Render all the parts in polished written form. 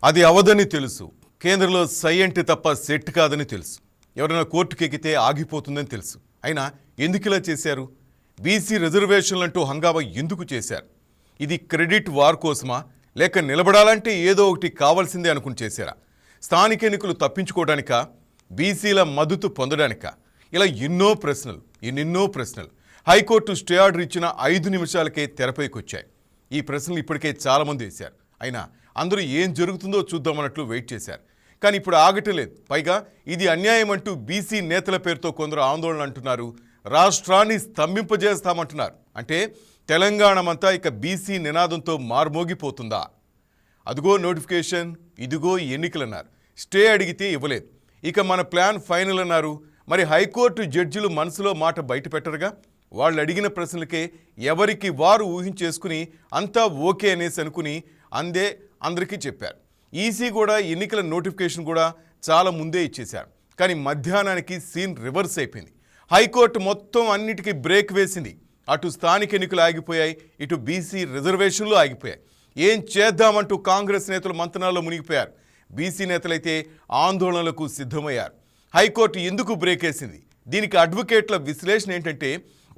అది అవదని తెలుసు. కేంద్రంలో సై అంటే తప్ప సెట్ కాదని తెలుసు. ఎవరైనా కోర్టుకు ఎక్కితే ఆగిపోతుందని తెలుసు. అయినా ఎందుకు ఇలా చేశారు? బీసీ రిజర్వేషన్లంటూ హంగామా ఎందుకు చేశారు? ఇది క్రెడిట్ వార్ కోసమా, లేక నిలబడాలంటే ఏదో ఒకటి కావాల్సిందే అనుకుని చేశారా? స్థానిక ఎన్నికలు తప్పించుకోవడానికా, బీసీల మద్దతు పొందడానికా? ఇలా ఎన్నెన్నో ప్రశ్నలు హైకోర్టు స్టే ఆర్డర్ ఇచ్చిన 5 నిమిషాలకే తెరపైకి వచ్చాయి. ఈ ప్రశ్నలు ఇప్పటికే చాలామంది వేశారు. అయినా అందరూ ఏం జరుగుతుందో చూద్దామన్నట్లు వెయిట్ చేశారు. కానీ ఇప్పుడు ఆగటం లేదు. పైగా ఇది అన్యాయం అంటూ బీసీ నేతల పేరుతో కొందరు ఆందోళన అంటున్నారు. రాష్ట్రాన్ని స్తంభింపజేస్తామంటున్నారు. అంటే తెలంగాణమంతా ఇక బీసీ నినాదంతో మార్మోగిపోతుందా? అదిగో నోటిఫికేషన్, ఇదిగో ఎన్నికలన్నారు. స్టే అడిగితే ఇవ్వలేదు. ఇక మన ప్లాన్ ఫైనల్ అన్నారు. మరి హైకోర్టు జడ్జిలు మనసులో మాట బయట పెట్టరుగా. వాళ్ళు అడిగిన ప్రశ్నలకే ఎవరికి వారు ఊహించేసుకుని అంతా ఓకే అనేసి అనుకుని అందరికీ చెప్పారు. ఈసీ కూడా ఎన్నికల నోటిఫికేషన్ కూడా చాలా ముందే ఇచ్చేశారు. కానీ మధ్యాహ్నానికి సీన్ రివర్స్ అయిపోయింది. హైకోర్టు మొత్తం అన్నిటికీ బ్రేక్ వేసింది. అటు స్థానిక ఎన్నికలు ఆగిపోయాయి, ఇటు బీసీ రిజర్వేషన్లు ఆగిపోయాయి. ఏం చేద్దామంటూ కాంగ్రెస్ నేతలు మంతనాల్లో మునిగిపోయారు. బీసీ నేతలైతే ఆందోళనలకు సిద్ధమయ్యారు. హైకోర్టు ఎందుకు బ్రేక్ వేసింది? దీనికి అడ్వకేట్ల విశ్లేషణ ఏంటంటే,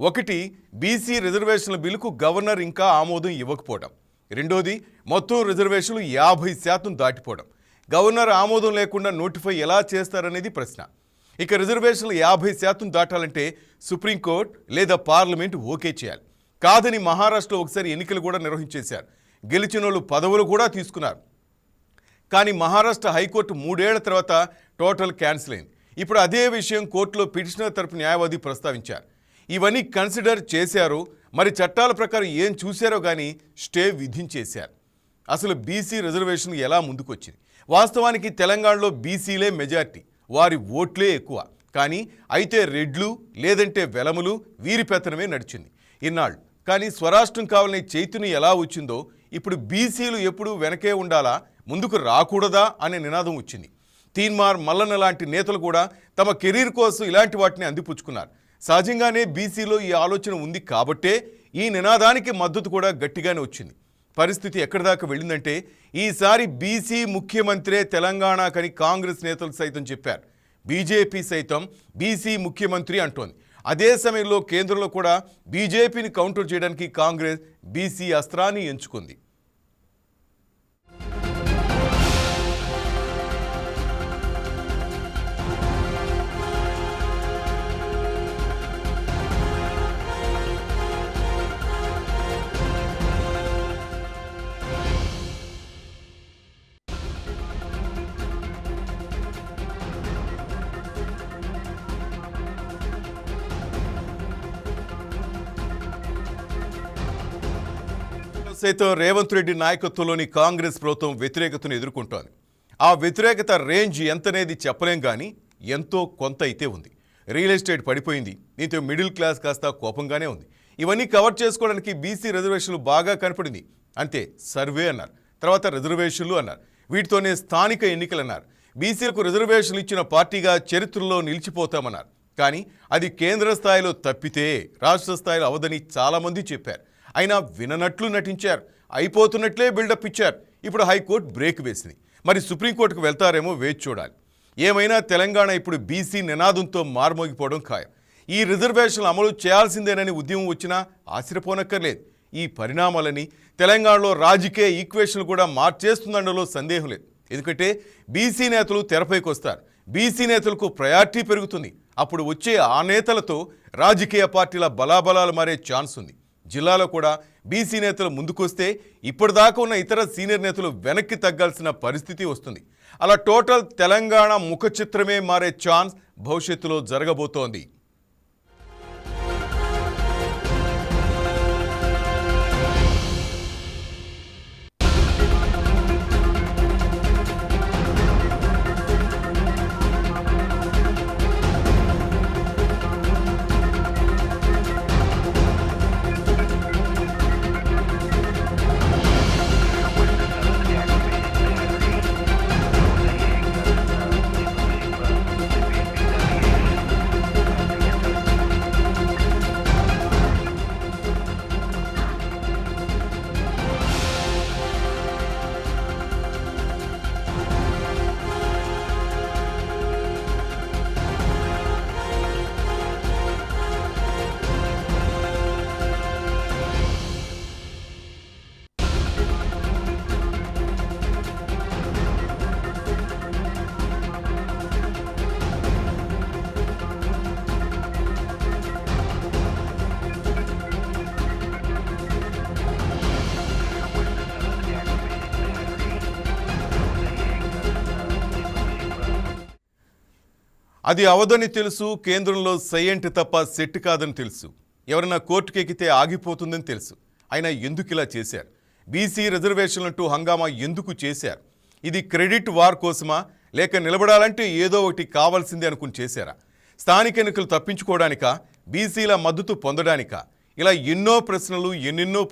ఒకటి, బీసీ రిజర్వేషన్ల బిల్లుకు గవర్నర్ ఇంకా ఆమోదం ఇవ్వకపోవడం. రెండోది, మొత్తం రిజర్వేషన్లు 50% దాటిపోవడం. గవర్నర్ ఆమోదం లేకుండా నోటిఫై ఎలా చేస్తారనేది ప్రశ్న. ఇక రిజర్వేషన్లు 50% దాటాలంటే సుప్రీంకోర్టు లేదా పార్లమెంటు ఓకే చేయాలి. కాదని మహారాష్ట్రలో ఒకసారి ఎన్నికలు కూడా నిర్వహించేశారు. గెలిచిన వాళ్ళు పదవులు కూడా తీసుకున్నారు. కానీ మహారాష్ట్ర హైకోర్టు 3 ఏళ్ల తర్వాత టోటల్ క్యాన్సిల్ అయింది. ఇప్పుడు అదే విషయం కోర్టులో పిటిషనర్ తరపు న్యాయవాది ప్రస్తావించారు. ఇవన్నీ కన్సిడర్ చేశారు. మరి చట్టాల ప్రకారం ఏం చూశారో కానీ స్టే విధించేశారు. అసలు బీసీ రిజర్వేషన్ ఎలా ముందుకొచ్చింది? వాస్తవానికి తెలంగాణలో బీసీలే మెజార్టీ, వారి ఓట్లే ఎక్కువ. కానీ అయితే రెడ్లు లేదంటే వెలములు, వీరి పెత్తనమే నడిచింది ఇన్నాళ్ళు. కానీ స్వరాష్ట్రం కావాలనే చైతన్యం ఎలా వచ్చిందో ఇప్పుడు బీసీలు ఎప్పుడు వెనకే ఉండాలా, ముందుకు రాకూడదా అనే నినాదం వచ్చింది. తీన్మార్ మల్లన్న లాంటి నేతలు కూడా తమ కెరీర్ కోసం ఇలాంటి వాటిని అందిపుచ్చుకున్నారు. సహజంగానే బీసీలో ఈ ఆలోచన ఉంది కాబట్టే ఈ నినాదానికి మద్దతు కూడా గట్టిగానే వచ్చింది. పరిస్థితి ఎక్కడి దాకా వెళ్ళిందంటే, ఈసారి బీసీ ముఖ్యమంత్రే తెలంగాణకని కాంగ్రెస్ నేతలు సైతం చెప్పారు. బీజేపీ సైతం బీసీ ముఖ్యమంత్రి అంటోంది. అదే సమయంలో కేంద్రంలో కూడా బీజేపీని కౌంటర్ చేయడానికి కాంగ్రెస్ బీసీ అస్త్రాన్ని ఎంచుకుంది. సైతం రేవంత్ రెడ్డి నాయకత్వంలోని కాంగ్రెస్ ప్రభుత్వం వ్యతిరేకతను ఎదుర్కొంటోంది. ఆ వ్యతిరేకత రేంజ్ ఎంతనేది చెప్పలేం, కానీ ఎంతో కొంత అయితే ఉంది. రియల్ ఎస్టేట్ పడిపోయింది, దీంతో మిడిల్ క్లాస్ కాస్త కోపంగానే ఉంది. ఇవన్నీ కవర్ చేసుకోవడానికి బీసీ రిజర్వేషన్లు బాగా కనపడింది. అంతే, సర్వే అన్నారు, తర్వాత రిజర్వేషన్లు అన్నారు, వీటితోనే స్థానిక ఎన్నికలు అన్నారు. బీసీలకు రిజర్వేషన్లు ఇచ్చిన పార్టీగా చరిత్రలో నిలిచిపోతామన్నారు. కానీ అది కేంద్ర స్థాయిలో తప్పితే రాష్ట్ర స్థాయిలో అవదని చాలామంది చెప్పారు. అయినా విననట్లు నటించారు, అయిపోతున్నట్లే బిల్డప్ ఇచ్చారు. ఇప్పుడు హైకోర్టు బ్రేక్ వేసింది. మరి సుప్రీంకోర్టుకు వెళ్తారేమో వేచి చూడాలి. ఏమైనా తెలంగాణ ఇప్పుడు బీసీ నినాదంతో మార్మోగిపోవడం ఖాయం. ఈ రిజర్వేషన్లు అమలు చేయాల్సిందేనని ఉద్యమం వచ్చినా ఆశ్చర్యపోనక్కర్లేదు. ఈ పరిణామాలని తెలంగాణలో రాజకీయ ఈక్వేషన్లు కూడా మార్చేస్తుందనడంలో సందేహం లేదు. ఎందుకంటే బీసీ నేతలు తెరపైకి వస్తారు, బీసీ నేతలకు ప్రయారిటీ పెరుగుతుంది. అప్పుడు వచ్చే ఆ నేతలతో రాజకీయ పార్టీల బలాబలాలు మారే ఛాన్స్ ఉంది. జిల్లాలో కూడా బీసీ నేతలు ముందుకొస్తే ఇప్పటిదాకా ఉన్న ఇతర సీనియర్ నేతలు వెనక్కి తగ్గాల్సిన పరిస్థితి వస్తుంది. అలా టోటల్ తెలంగాణ ముఖ చిత్రమే మారే ఛాన్స్ భవిష్యత్తులో జరగబోతోంది. అది అవదని తెలుసు, కేంద్రంలో సైయంట్ తప్ప సెట్ కాదని తెలుసు. ఎవరైనా కోర్టుకెక్కితే ఆగిపోతుందని తెలుసు. అయినా ఎందుకు ఇలా చేశారు? బీసీ రిజర్వేషన్లంటూ హంగామా ఎందుకు చేశారు? ఇది క్రెడిట్ వార్ కోసమా, లేక నిలబడాలంటే ఏదో ఒకటి కావాల్సిందే అనుకుని చేశారా? స్థానిక ఎన్నికలు తప్పించుకోవడానికా, బీసీల మద్దతు పొందడానికా? ఇలా ఎన్నెన్నో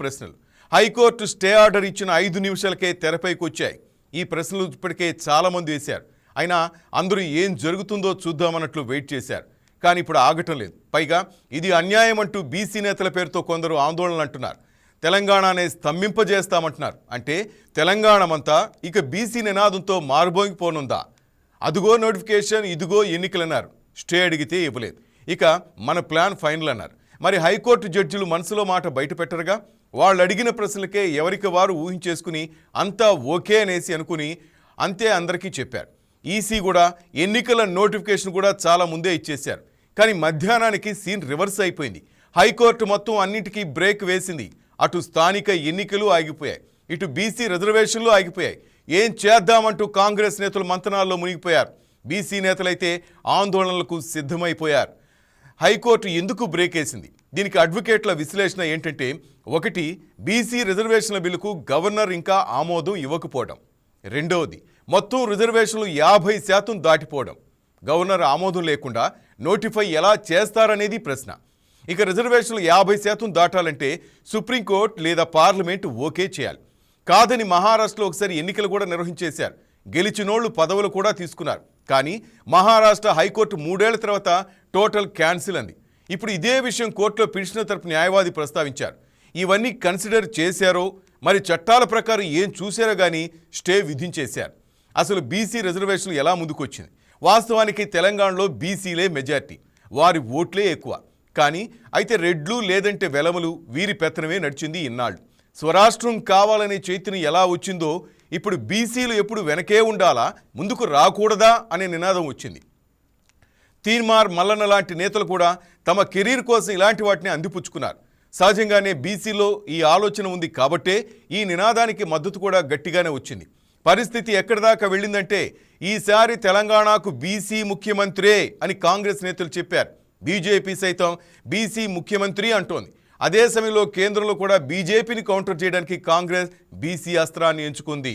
ప్రశ్నలు. హైకోర్టు స్టే ఆర్డర్ ఇచ్చిన 5 నిమిషాలకే తెరపైకి వచ్చాయి. ఈ ప్రశ్నలు ఇప్పటికే చాలామంది వేశారు. అయినా అందరూ ఏం జరుగుతుందో చూద్దామన్నట్లు వెయిట్ చేశారు. కానీ ఇప్పుడు ఆగటం లేదు. పైగా ఇది అన్యాయం అంటూ బీసీ నేతల పేరుతో కొందరు ఆందోళనలు అంటున్నారు. తెలంగాణనే స్తంభింపజేస్తామంటున్నారు. అంటే తెలంగాణమంతా ఇక బీసీ నినాదంతో మారుబోగిపోనుందా? అదుగో నోటిఫికేషన్, ఇదిగో ఎన్నికలన్నారు. స్టే అడిగితే ఇవ్వలేదు. ఇక మన ప్లాన్ ఫైనల్ అన్నారు. మరి హైకోర్టు జడ్జిలు మనసులో మాట బయట పెట్టరుగా. వాళ్ళు అడిగిన ప్రశ్నలకే ఎవరికి వారు ఊహించేసుకుని అంతా ఓకే అనేసి అనుకుని అంతే అందరికీ చెప్పారు. ఈసీ కూడా ఎన్నికల నోటిఫికేషన్ కూడా చాలా ముందే ఇచ్చేశారు. కానీ మధ్యాహ్నానికి సీన్ రివర్స్ అయిపోయింది. హైకోర్టు మొత్తం అన్నింటికీ బ్రేక్ వేసింది. అటు స్థానిక ఎన్నికలు ఆగిపోయాయి, ఇటు బీసీ రిజర్వేషన్లు ఆగిపోయాయి. ఏం చేద్దామంటూ కాంగ్రెస్ నేతలు మంతనాల్లో మునిగిపోయారు. బీసీ నేతలైతే ఆందోళనలకు సిద్ధమైపోయారు. హైకోర్టు ఎందుకు బ్రేక్ వేసింది? దీనికి అడ్వకేట్ల విశ్లేషణ ఏంటంటే, ఒకటి, బీసీ రిజర్వేషన్ల బిల్లుకు గవర్నర్ ఇంకా ఆమోదం ఇవ్వకపోవడం. రెండవది, మొత్తం రిజర్వేషన్లు 50% దాటిపోవడం. గవర్నర్ ఆమోదం లేకుండా నోటిఫై ఎలా చేస్తారనేది ప్రశ్న. ఇక రిజర్వేషన్లు 50% దాటాలంటే సుప్రీంకోర్టు లేదా పార్లమెంటు ఓకే చేయాలి. కాదని మహారాష్ట్రలో ఒకసారి ఎన్నికలు కూడా నిర్వహించేశారు. గెలిచినోళ్లు పదవులు కూడా తీసుకున్నారు. కానీ మహారాష్ట్ర హైకోర్టు 3 ఏళ్ల తర్వాత టోటల్ క్యాన్సిల్ అంది. ఇప్పుడు ఇదే విషయం కోర్టులో పిటిషనర్ తరపు న్యాయవాది ప్రస్తావించారు. ఇవన్నీ కన్సిడర్ చేశారో, మరి చట్టాల ప్రకారం ఏం చూశారో కానీ స్టే విధించేశారు. అసలు బీసీ రిజర్వేషన్లు ఎలా ముందుకొచ్చింది? వాస్తవానికి తెలంగాణలో బీసీలే మెజార్టీ, వారి ఓట్లే ఎక్కువ. కానీ అయితే రెడ్లు లేదంటే వెలమలు, వీరి పెత్తనమే నడిచింది ఇన్నాళ్ళు. స్వరాష్ట్రం కావాలనే చైతన్యం ఎలా వచ్చిందో ఇప్పుడు బీసీలు ఎప్పుడు వెనకే ఉండాలా, ముందుకు రాకూడదా అనే నినాదం వచ్చింది. తీన్మార్ మల్లన్న లాంటి నేతలు కూడా తమ కెరీర్ కోసం ఇలాంటి వాటిని అందిపుచ్చుకున్నారు. సహజంగానే బీసీలో ఈ ఆలోచన ఉంది కాబట్టే ఈ నినాదానికి మద్దతు కూడా గట్టిగానే వచ్చింది. పరిస్థితి ఎక్కడి దాకా వెళ్ళిందంటే, ఈసారి తెలంగాణకు బీసీ ముఖ్యమంత్రే అని కాంగ్రెస్ నేతలు చెప్పారు. బీజేపీ సైతం బీసీ ముఖ్యమంత్రి అంటోంది. అదే సమయంలో కేంద్రంలో కూడా బీజేపీని కౌంటర్ చేయడానికి కాంగ్రెస్ బీసీ అస్త్రాన్ని ఎంచుకుంది.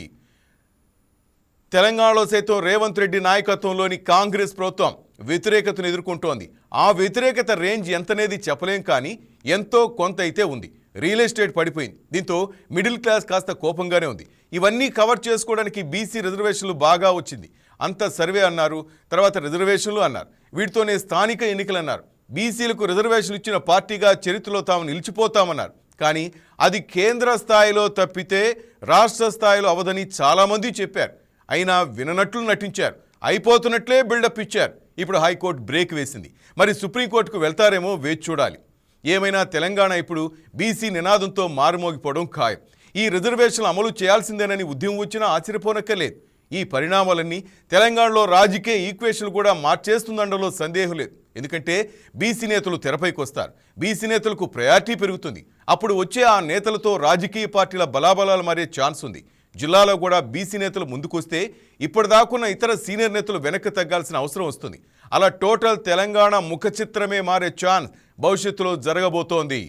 తెలంగాణలో సైతం రేవంత్ రెడ్డి నాయకత్వంలోని కాంగ్రెస్ ప్రభుత్వం వ్యతిరేకతను ఎదుర్కొంటోంది. ఆ వ్యతిరేకత రేంజ్ ఎంతనేది చెప్పలేం, కానీ ఎంతో కొంత అయితే ఉంది. రియల్ ఎస్టేట్ పడిపోయింది. దీంతో మిడిల్ క్లాస్ కాస్త కోపంగానే ఉంది. ఇవన్నీ కవర్ చేసుకోవడానికి బీసీ రిజర్వేషన్లు బాగా వచ్చింది. అంత సర్వే అన్నారు, తర్వాత రిజర్వేషన్లు అన్నారు, వీటితోనే స్థానిక ఎన్నికలు అన్నారు. బీసీలకు రిజర్వేషన్లు ఇచ్చిన పార్టీగా చరిత్రలో తాము నిలిచిపోతామన్నారు. కానీ అది కేంద్ర స్థాయిలో తప్పితే రాష్ట్ర స్థాయిలో అవదని చాలామంది చెప్పారు. అయినా విననట్లు నటించారు, అయిపోతున్నట్లే బిల్డప్ ఇచ్చారు. ఇప్పుడు హైకోర్టు బ్రేక్ వేసింది. మరి సుప్రీంకోర్టుకు వెళ్తారేమో వేచి చూడాలి. ఏమైనా తెలంగాణ ఇప్పుడు బీసీ నినాదంతో మారుమోగిపోవడం ఖాయం. ఈ రిజర్వేషన్లు అమలు చేయాల్సిందేనని ఉద్యమం వచ్చినా ఆశ్చర్యపోనక్కర్లేదు. ఈ పరిణామాలన్నీ తెలంగాణలో రాజకీయ ఈక్వేషన్లు కూడా మార్చేస్తుందనడంలో సందేహం లేదు. ఎందుకంటే బీసీ నేతలు తెరపైకి వస్తారు, బీసీ నేతలకు ప్రయారిటీ పెరుగుతుంది. అప్పుడు వచ్చే ఆ నేతలతో రాజకీయ పార్టీల బలాబలాలు మారే ఛాన్స్ ఉంది. జిల్లాలో కూడా బీసీ నేతలు ముందుకొస్తే ఇప్పటిదాకున్న ఇతర సీనియర్ నేతలు వెనక్కి తగ్గాల్సిన అవసరం వస్తుంది. అలా టోటల్ తెలంగాణ ముఖ చిత్రమే మారే ఛాన్స్ భవిష్యత్తులో జరగబోతోంది.